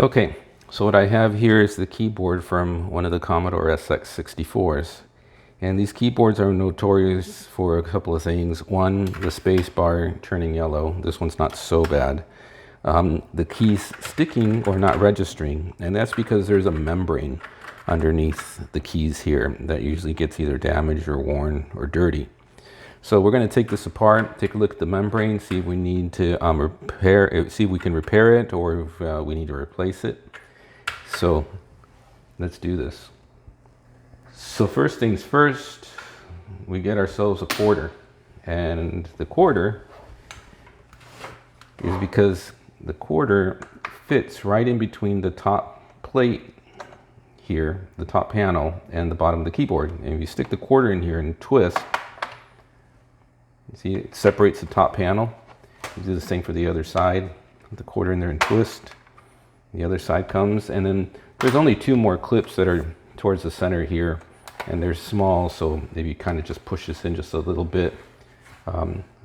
Okay, so what I have here is the keyboard from one of the Commodore SX-64s. And these keyboards are notorious for a couple of things. One, the space bar turning yellow. This one's not so bad. The keys sticking or not registering, and that's because there's a membrane underneath the keys here that usually gets either damaged or worn or dirty. So we're going to take this apart, take a look at the membrane, see if we need to repair it, see if we can repair it or if we need to replace it. So let's do this. So first things first, we get ourselves a quarter, and the quarter is because the quarter fits right in between the top plate here, the top panel, and the bottom of the keyboard. And if you stick the quarter in here and twist, see, it separates the top panel. You do the same for the other side. Put the quarter in there and twist. The other side comes, and then there's only two more clips that are towards the center here, and they're small, so if you kind of just push this in just a little bit,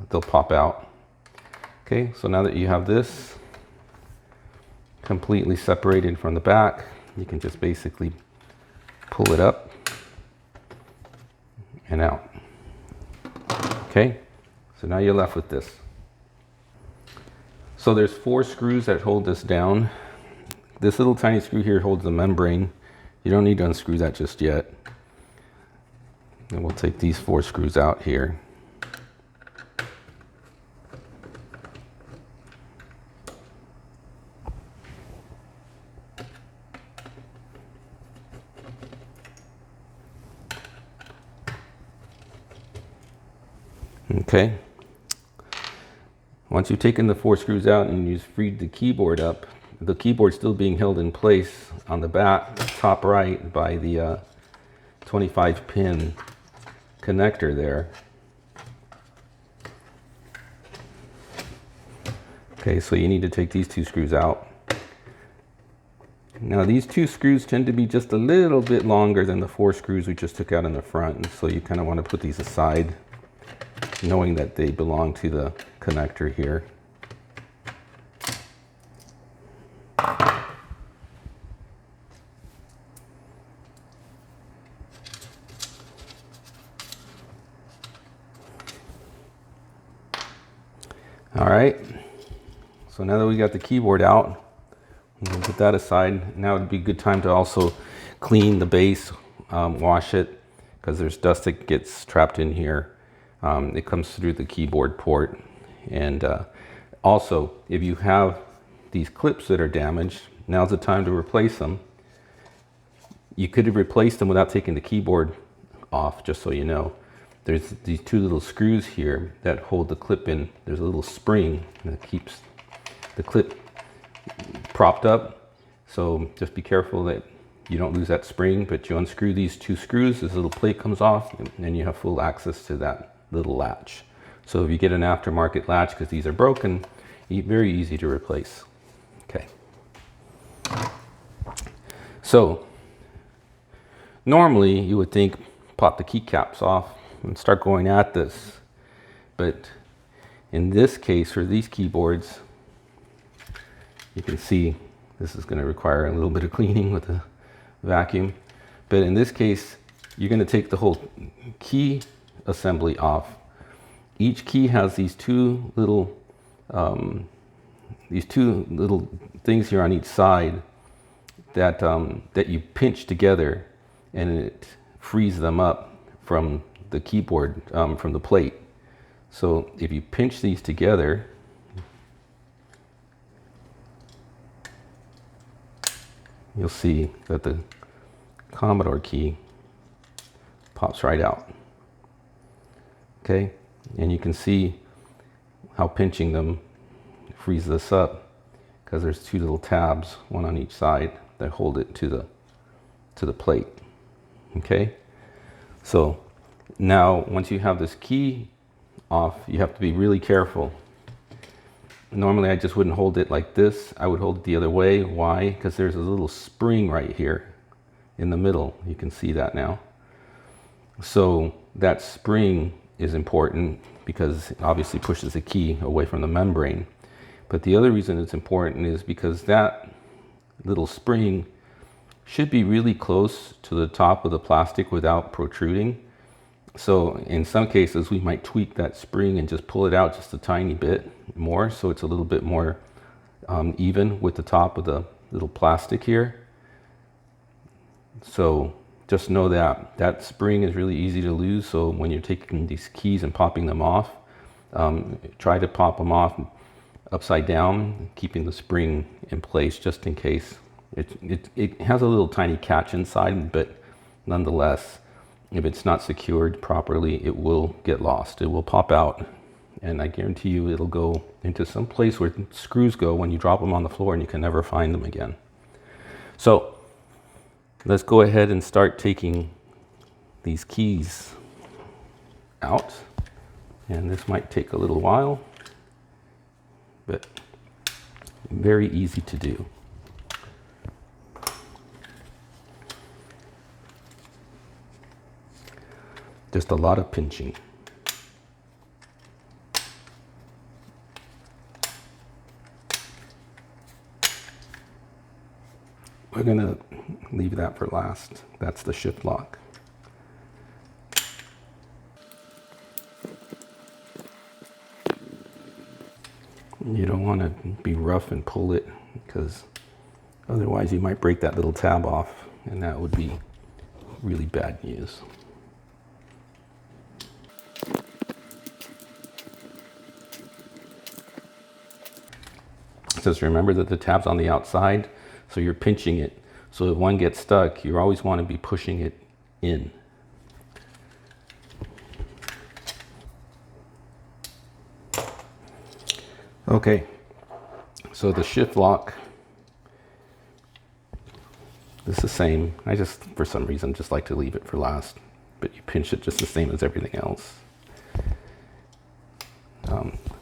they'll pop out. Okay, so now that you have this completely separated from the back, you can just basically pull it up and out. Okay, so now you're left with this. So there's 4 screws that hold this down. This little tiny screw here holds the membrane. You don't need to unscrew that just yet. And we'll take these 4 screws out here. Okay. Once you've taken the 4 screws out and you've freed the keyboard up, the keyboard's still being held in place on the back, top right, by the 25 pin connector there. Okay, so you need to take these 2 screws out. Now these 2 screws tend to be just a little bit longer than the 4 screws we just took out in the front, and so you kind of want to put these aside, knowing that they belong to the connector here. All right, so now that we got the keyboard out, we'll put that aside. Now would be a good time to also clean the base, wash it, because there's dust that gets trapped in here. It comes through the keyboard port. And also, if you have these clips that are damaged, now's the time to replace them. You could have replaced them without taking the keyboard off, just so you know. There's these 2 little screws here that hold the clip in. There's a little spring that keeps the clip propped up. So just be careful that you don't lose that spring, but you unscrew these 2 screws, this little plate comes off, and then you have full access to that little latch. So if you get an aftermarket latch, because these are broken, very easy to replace. Okay. So normally you would think pop the keycaps off and start going at this, but in this case, for these keyboards, you can see this is going to require a little bit of cleaning with a vacuum. But in this case, you're going to take the whole key assembly off. Each key has these two little things here on each side that that you pinch together, and it frees them up from the keyboard, from the plate. So if you pinch these together, you'll see that the Commodore key pops right out. Okay, and you can see how pinching them frees this up, because there's 2 little tabs, one on each side, that hold it to the plate. Okay, so now once you have this key off, you have to be really careful. Normally I just wouldn't hold it like this. I would hold it the other way. Why? Because there's a little spring right here in the middle. You can see that now. So that spring is important because it obviously pushes the key away from the membrane. But the other reason it's important is because that little spring should be really close to the top of the plastic without protruding. So in some cases we might tweak that spring and just pull it out just a tiny bit more so it's a little bit more even with the top of the little plastic here. So just know that that spring is really easy to lose. So when you're taking these keys and popping them off, try to pop them off upside down, keeping the spring in place just in case. It has a little tiny catch inside, but nonetheless, if it's not secured properly, it will get lost. It will pop out, and I guarantee you it'll go into some place where screws go when you drop them on the floor and you can never find them again. So let's go ahead and start taking these keys out. And this might take a little while, but very easy to do. Just a lot of pinching. We're gonna leave that for last. That's the shift lock. You don't want to be rough and pull it, because otherwise you might break that little tab off, and that would be really bad news. Just remember that the tab's on the outside, so you're pinching it. So if one gets stuck, you always want to be pushing it in. Okay, so the shift lock is the same. I just, for some reason, just like to leave it for last, but you pinch it just the same as everything else.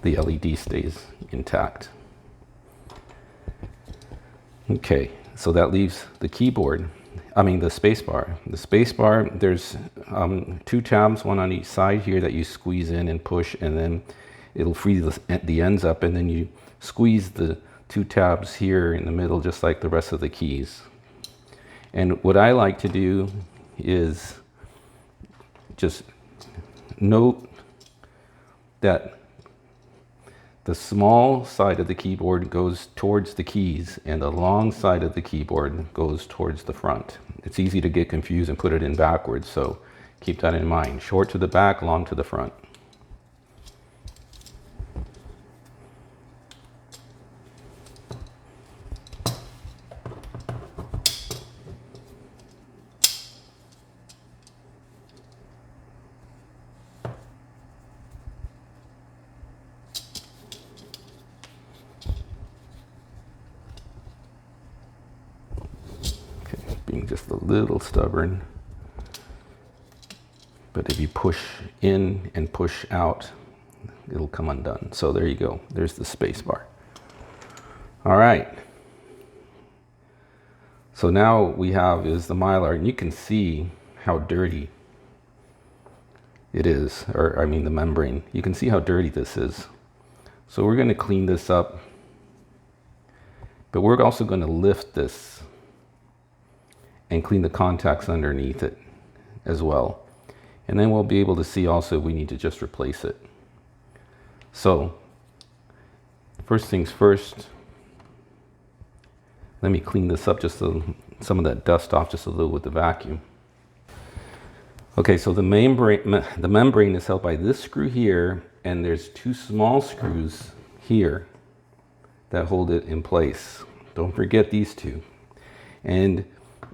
The LED stays intact. Okay, so that leaves the keyboard, the space bar. The space bar, there's two tabs, one on each side here that you squeeze in and push, and then it'll free the ends up, and then you squeeze the two tabs here in the middle just like the rest of the keys. And what I like to do is just note that the small side of the keyboard goes towards the keys and the long side of the keyboard goes towards the front. It's easy to get confused and put it in backwards, so keep that in mind. Short to the back, long to the front. Being just a little stubborn, but if you push in and push out, it'll come undone. So there you go, there's the space bar. All right, so now we have is the mylar, and you can see how dirty it is, or I mean the membrane. You can see how dirty this is. So we're going to clean this up, but we're also going to lift this and clean the contacts underneath it as well. And then we'll be able to see also if we need to just replace it. So first things first, let me clean this up just so some of that dust off just a little with the vacuum. Okay, so the membrane is held by this screw here, and there's two small screws here that hold it in place. Don't forget these two. And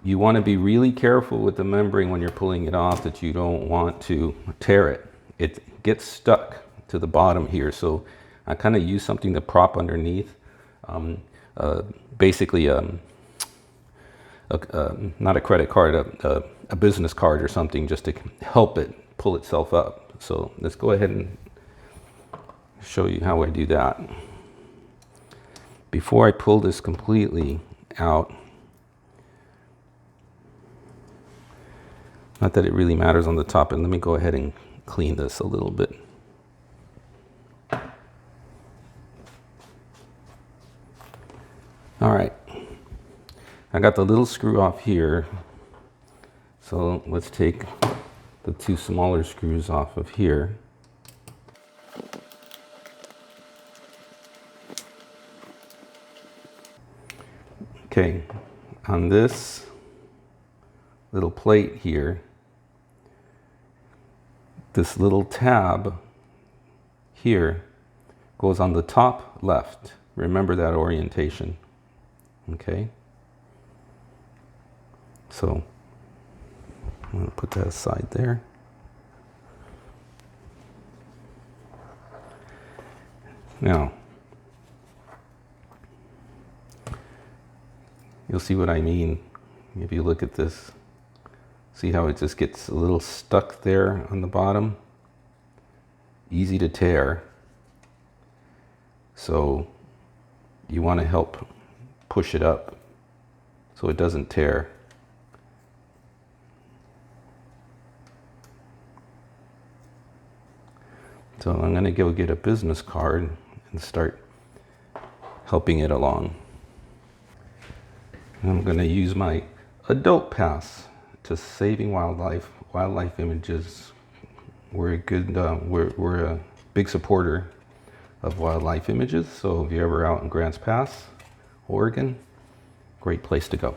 you want to be really careful with the membrane when you're pulling it off, that you don't want to tear it. It gets stuck to the bottom here, so I kind of use something to prop underneath. Basically, not a credit card, a business card or something, just to help it pull itself up. So let's go ahead and show you how I do that. Before I pull this completely out, not that it really matters on the top, and let me go ahead and clean this a little bit. All right, I got the little screw off here. So let's take the two smaller screws off of here. Okay, on this little plate here, this little tab here goes on the top left. Remember that orientation, okay? So I'm gonna put that aside there. Now, you'll see what I mean if you look at this. See how it just gets a little stuck there on the bottom? Easy to tear. So you want to help push it up so it doesn't tear. So I'm going to go get a business card and start helping it along. I'm going to use my adult pass to saving wildlife images. We're a big supporter of wildlife images, so if you're ever out in Grants Pass, Oregon, great place to go.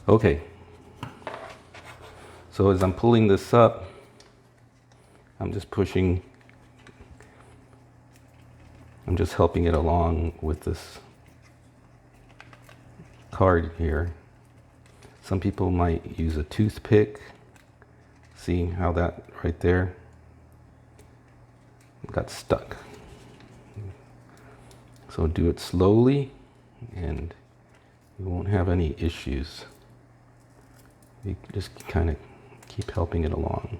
Okay, so as I'm pulling this up, I'm just helping it along with this card here. Some people might use a toothpick. See how that right there got stuck. So do it slowly and you won't have any issues. You just kind of keep helping it along.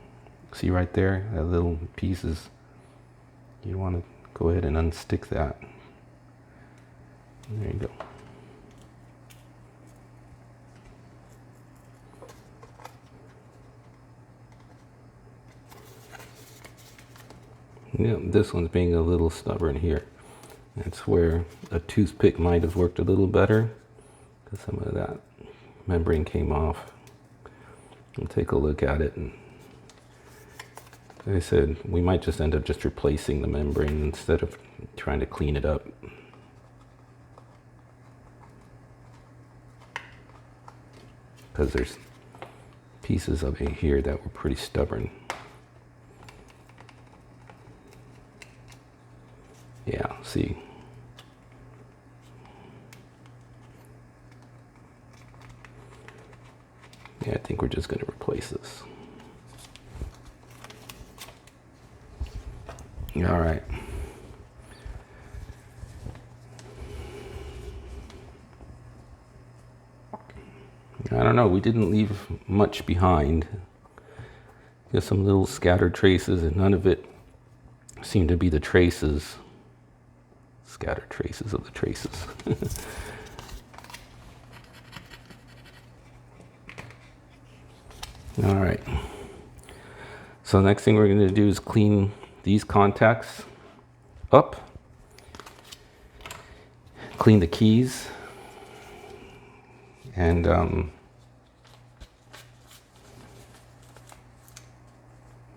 See right there, that little pieces, you want to go ahead and unstick that. There you go. Yeah, this one's being a little stubborn here. That's where a toothpick might have worked a little better, because some of that membrane came off. We'll take a look at it, and like I said, we might just end up just replacing the membrane instead of trying to clean it up. Because there's pieces of it here that were pretty stubborn. Yeah, see. Yeah, I think we're just going to replace this. All right. I don't know, we didn't leave much behind. Just some little scattered traces, and none of it seemed to be the traces. Scattered traces of the traces. All right. So the next thing we're going to do is clean these contacts up. Clean the keys. And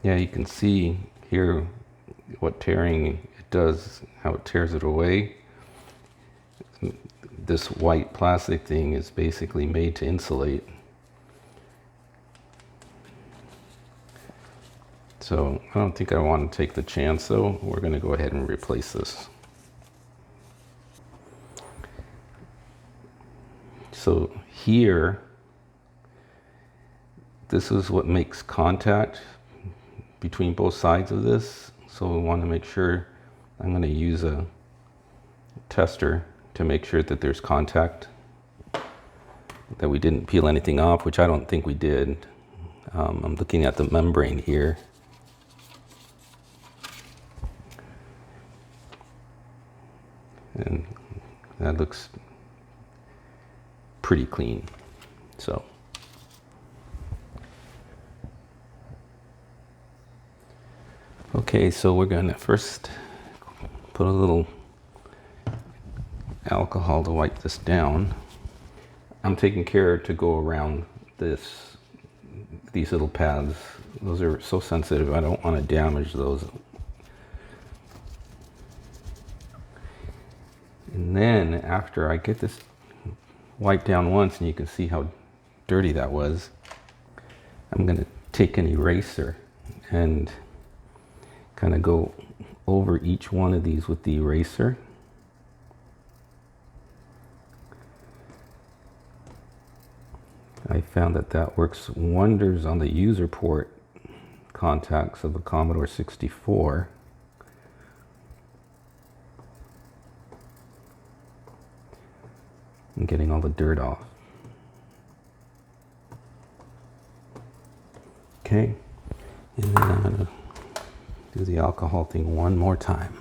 yeah, you can see here what tearing it does, how it tears it away. This white plastic thing is basically made to insulate. So I don't think I want to take the chance though. We're going to go ahead and replace this. So here, this is what makes contact between both sides of this. So we want to make sure, I'm going to use a tester to make sure that there's contact, that we didn't peel anything off, which I don't think we did. I'm looking at the membrane here. And that looks pretty clean. So okay, so we're gonna first put a little alcohol to wipe this down. I'm taking care to go around these little pads. Those are so sensitive. I don't want to damage those. And then after I get this wiped down once, and you can see how dirty that was, I'm going to take an eraser and kind of go over each one of these with the eraser. I found that that works wonders on the user port contacts of the Commodore 64. And getting all the dirt off. Okay, and then I'm going to do the alcohol thing one more time.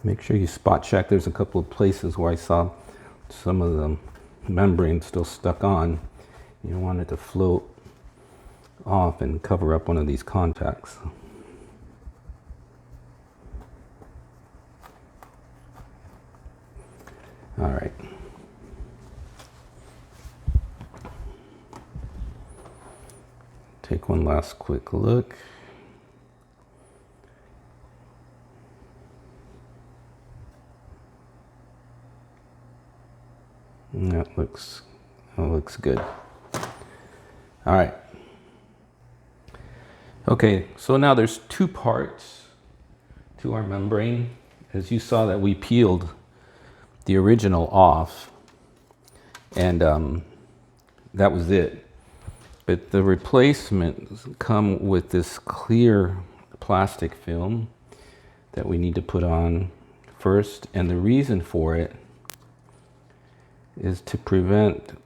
Make sure you spot check. There's a couple of places where I saw some of the membrane still stuck on. You don't want it to float off and cover up one of these contacts. All right. Take one last quick look. That looks good. All right. Okay, so now there's two parts to our membrane. As you saw that we peeled the original off, and that was it. But the replacements come with this clear plastic film that we need to put on first, and the reason for it is to prevent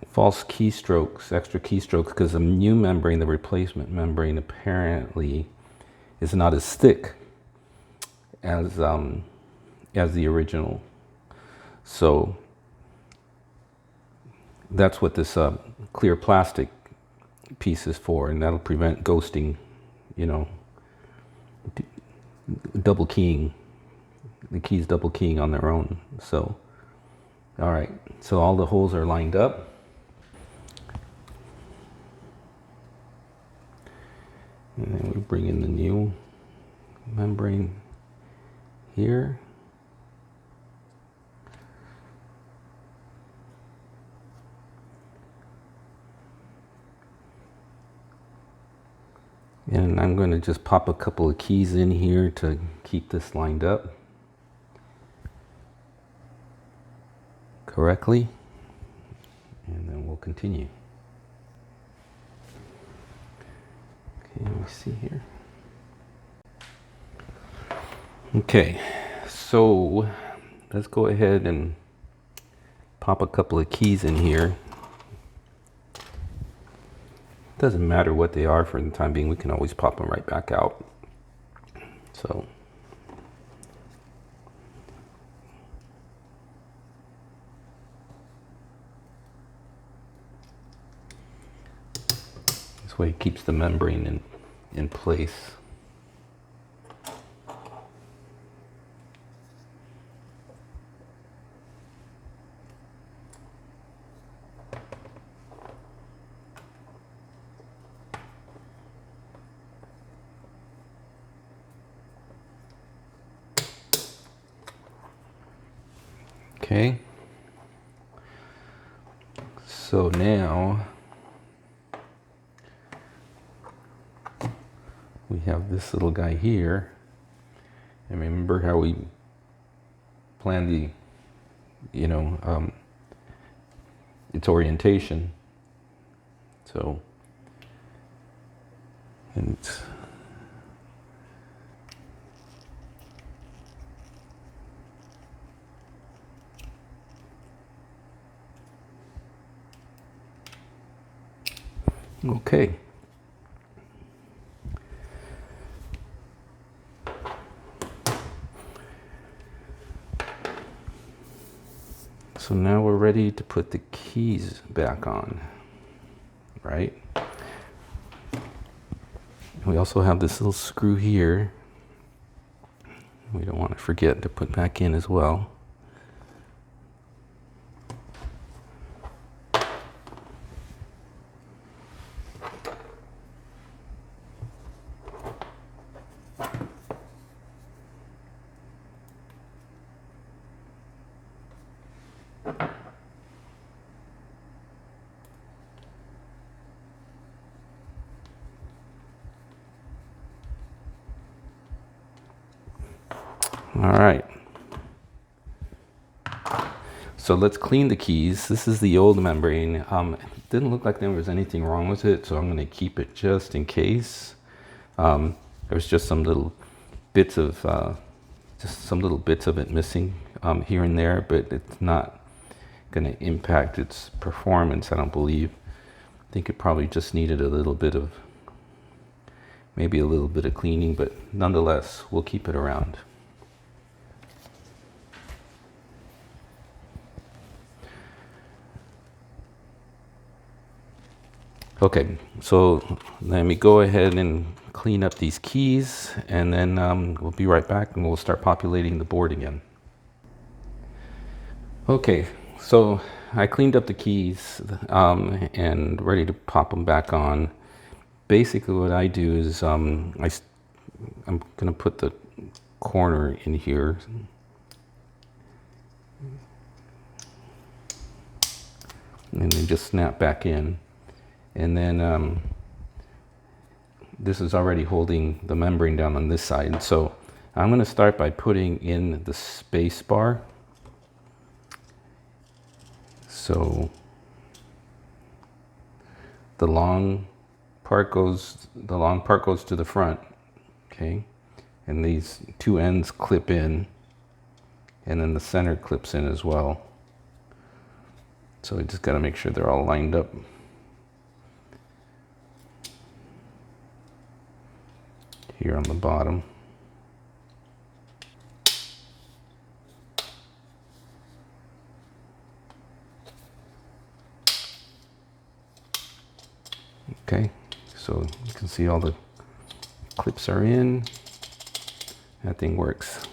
false keystrokes, extra keystrokes, because the new membrane, the replacement membrane, apparently is not as thick as the original. So that's what this clear plastic piece is for, and that'll prevent ghosting, you know, double keying. The keys double keying on their own. So, all right, so all the holes are lined up. And then we bring in the new membrane here. And I'm going to just pop a couple of keys in here to keep this lined up correctly, and then we'll continue. Okay, let me see here. Okay, so let's go ahead and pop a couple of keys in here. Doesn't matter what they are for the time being, we can always pop them right back out. So this way it keeps the membrane in place. Okay, so now we have this little guy here, and remember how we planned the, you know, its orientation. So, and okay. So now we're ready to put the keys back on, right? We also have this little screw here. We don't want to forget to put back in as well. All right. So let's clean the keys. This is the old membrane. It didn't look like there was anything wrong with it, so I'm going to keep it just in case. There's just some little bits of it missing here and there, but it's not going to impact its performance, I don't believe. I think it probably just needed maybe a little bit of cleaning, but nonetheless, we'll keep it around. Okay, so let me go ahead and clean up these keys, and then we'll be right back and we'll start populating the board again. Okay, so I cleaned up the keys and ready to pop them back on. Basically what I do is I'm gonna put the corner in here. And then just snap back in. And then this is already holding the membrane down on this side. So I'm going to start by putting in the space bar. So the long part goes to the front, okay? And these two ends clip in, and then the center clips in as well. So we just got to make sure they're all lined up. Here on the bottom. Okay, so you can see all the clips are in. That thing works.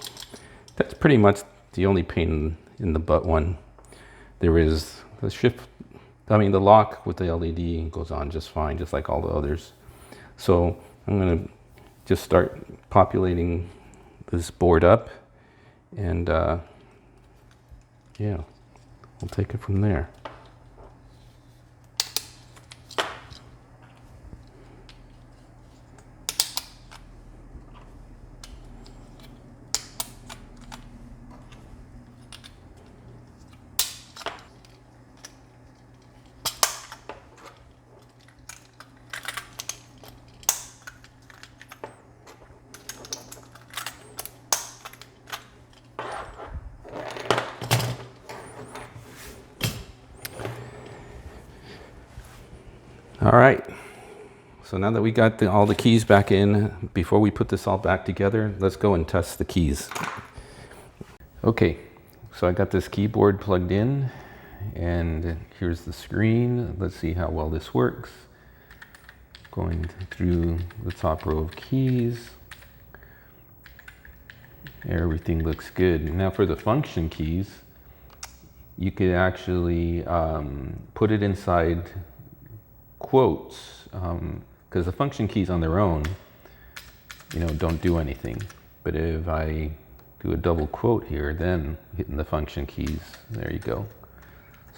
That's pretty much the only pain in the butt one. There is the lock with the LED goes on just fine, just like all the others. So I'm gonna just start populating this board up, and yeah, we'll take it from there. All right, so now that we got all the keys back in, before we put this all back together, let's go and test the keys. Okay, so I got this keyboard plugged in, and here's the screen. Let's see how well this works. Going through the top row of keys. Everything looks good. Now for the function keys, you could actually put it inside quotes, because the function keys on their own, don't do anything. But if I do a double quote here, then hitting the function keys, there you go.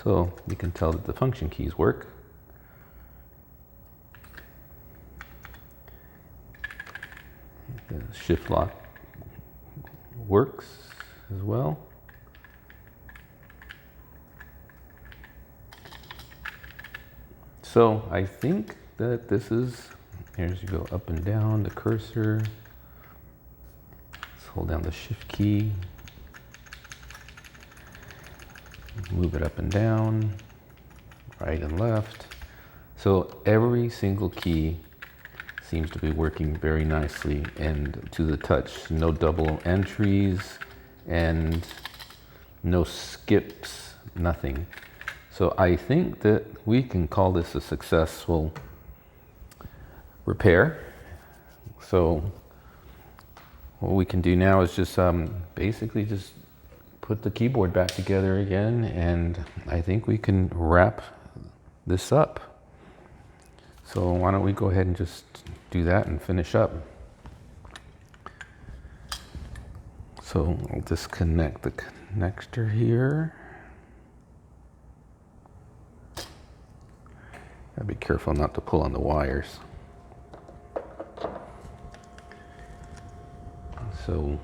So you can tell that the function keys work. The shift lock works as well. So I think that this is, here's you go up and down the cursor. Let's hold down the shift key. Move it up and down, right and left. So every single key seems to be working very nicely and to the touch. No double entries and no skips, nothing. So I think that we can call this a successful repair. So what we can do now is just basically just put the keyboard back together again, and I think we can wrap this up. So why don't we go ahead and just do that and finish up. So I'll disconnect the connector here. Gotta be careful not to pull on the wires. So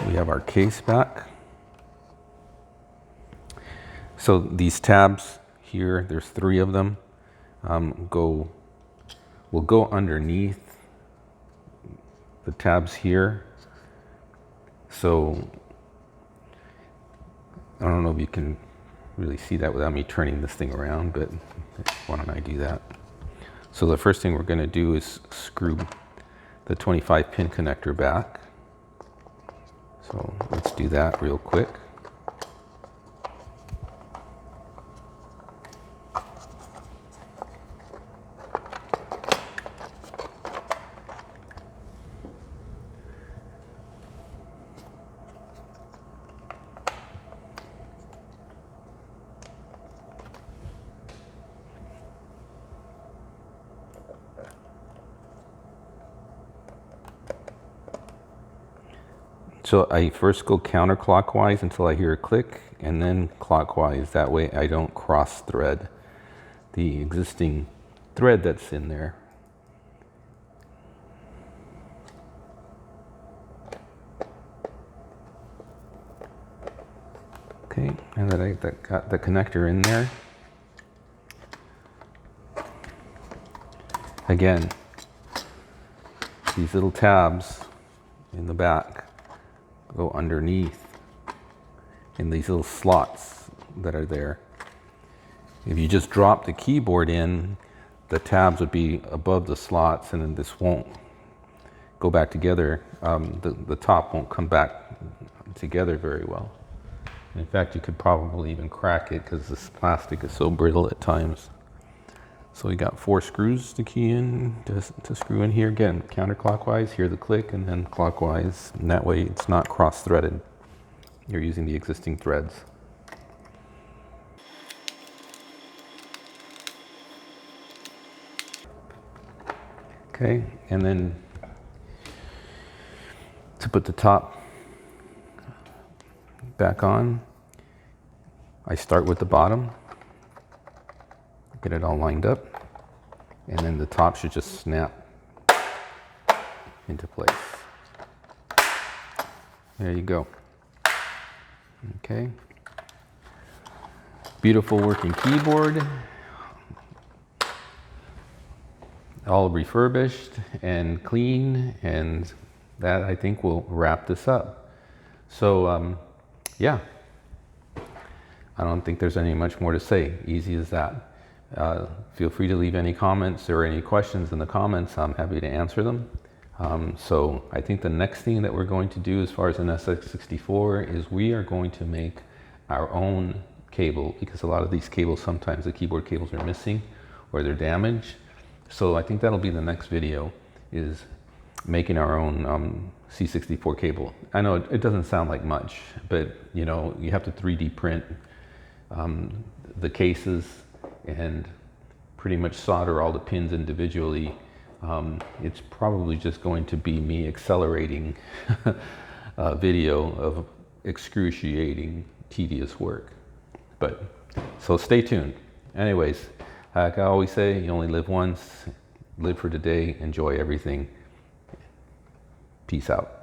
we have our case back. So these tabs here, there's 3 of them, will go underneath the tabs here. So I don't know if you can really see that without me turning this thing around, but why don't I do that? So the first thing we're going to do is screw the 25 pin connector back. So let's do that real quick. So I first go counterclockwise until I hear a click, and then clockwise. That way I don't cross thread the existing thread that's in there. Okay, now that I got the connector in there, again, these little tabs in the back go underneath in these little slots that are there. If you just drop the keyboard in, the tabs would be above the slots, and then this won't go back together. The top won't come back together very well. In fact, you could probably even crack it because this plastic is so brittle at times. So we got 4 screws to key in, to screw in here. Again, counterclockwise, hear the click, and then clockwise. And that way it's not cross-threaded. You're using the existing threads. Okay, and then to put the top back on, I start with the bottom, get it all lined up, and then the top should just snap into place. There you go. Okay. Beautiful working keyboard. All refurbished and clean, and that I think will wrap this up. So yeah, I don't think there's any much more to say. Easy as that. Feel free to leave any comments or any questions in the comments. I'm happy to answer them. So I think the next thing that we're going to do as far as an SX-64 is we are going to make our own cable, because a lot of these cables, sometimes the keyboard cables are missing or they're damaged. So I think that'll be the next video, is making our own C64 cable. I know it doesn't sound like much, but you know, you have to 3D print the cases and pretty much solder all the pins individually. It's probably just going to be me accelerating a video of excruciating, tedious work. But so stay tuned. Anyways, like I always say, you only live once. Live for today, enjoy everything. Peace out.